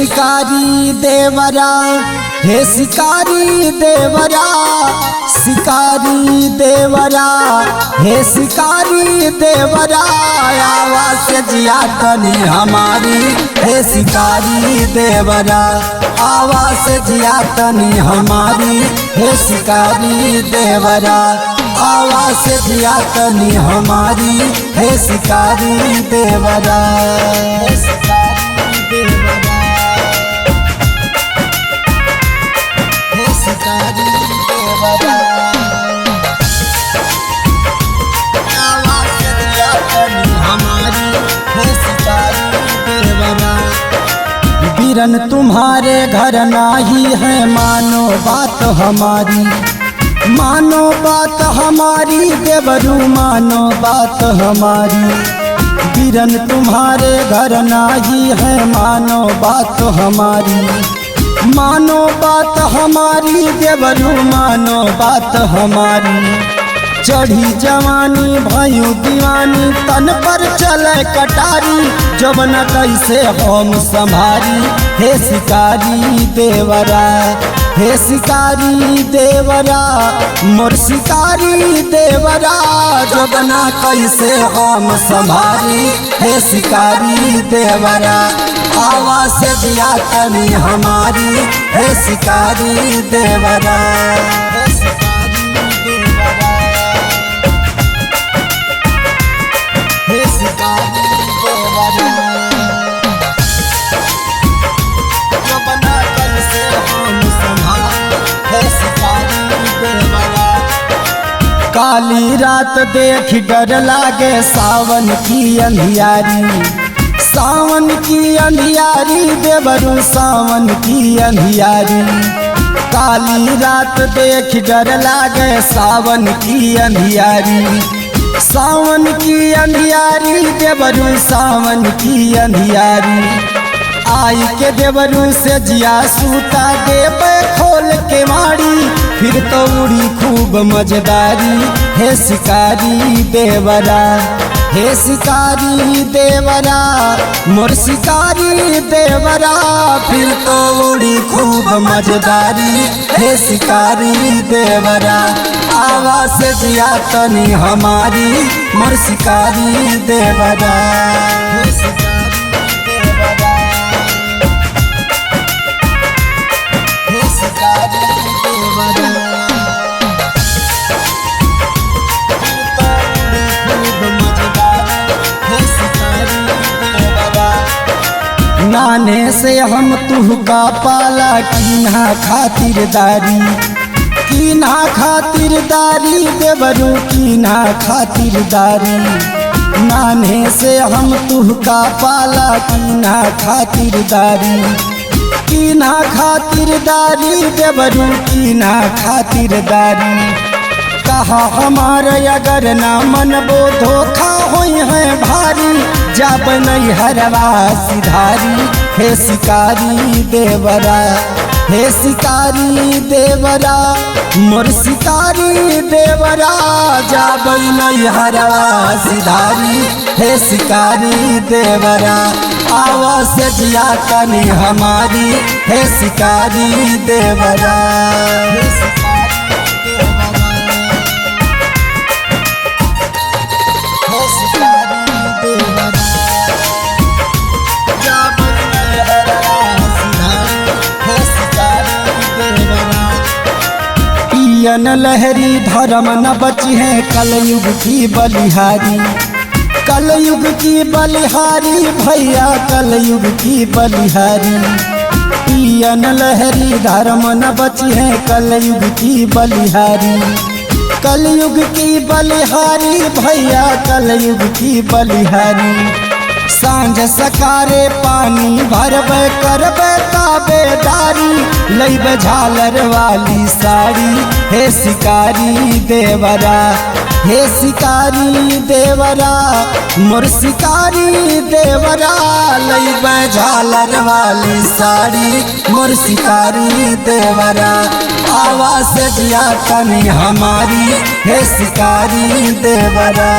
शिकारी देवरा, हे शिकारी देवरा, शिकारी देवरा, हे शिकारी देवरा, आवाज़ से जिया तनी हमारी, हे शिकारी देवरा, आवाज़ से जिया तनी हमारी, हे शिकारी देवरा, आवाज़ से जिया तनी हमारी, हे शिकारी देवरा। बीरन तुम्हारे घर नाही है, मानो बात हमारी, मानो बात हमारी देवरू, मानो बात हमारी। बीरन तुम्हारे घर नाही है, मानो बात हमारी, मानो बात हमारी देवरू, मानो बात हमारी। चढ़ी जवानी भयू दीवानी, तन पर चले कटारी, जबन कैसे हम संभारी, हे शिकारी देवरा, हे शिकारी देवरा, मोर शिकारी देवरा, जबना कैसे हम संभारी, हे शिकारी देवरा, आवाज़ से जिया तनी हमारी, हे शिकारी देवरा। काली रात देख डर लागे, सावन की अंधियारी, सावन की अंधियारी देवरू, सावन की अंधियारी। काली रात देख डर लागे, सावन की अंधियारी, सावन की अंधियारी देवरू, सावन की अंधियारी। आई के देवरू से जिया सूता देवे खोल के मारी, फिर तो उड़ी खूब मजेदारी, हे शिकारी देवरा, हे शिकारी देवरा, मोर शिकारी देवरा, फिर तो उड़ी खूब मजेदारी, हे शिकारी देवरा, आवाज़ से जिया तनी हमारी, मोर शिकारी देवरा। नाने से हम तुहका पाला, कीन्हा खातिरदारी, कीन्हा खातिरदारी देवरू, कीन्हा खातिरदारी। नाने से हम तुहका पाला, कीन्हा खातिरदारी, कीन्हा खातिरदारी देवरू, कीन्हा खातिरदारी। कहा हमारे अगर ना मनबो, धोखा होई है भारी, जब नहीं हरवा सिधारी, हे शिकारी देवरा, हे शिकारी देवरा, मोर शिकारी देवरा, जब नहीं हरवा सिधारी, हे शिकारी देवरा, आवाज़ से जिया तनी हमारी, हे शिकारी देवरा। पियन लहरी धर्म न बची है, कलयुग की बलिहारी, कलयुग की बलिहारी भैया, कलयुग की बलिहारी। पियन लहरी धर्म न बची है, कलयुग की बलिहारी, कलयुग की बलिहारी भैया, कलयुग की बलिहारी। सांझ सकारे पानी भरबे करबे ताबेदारी, लैबे झालर वाली साड़ी, हे शिकारी देवरा, हे शिकारी देवरा, मोर शिकारी देवरा, लैबे झालर वाली साड़ी, मोर शिकारी देवरा, आवाज़ से जिया तनी हमारी, हे शिकारी देवरा।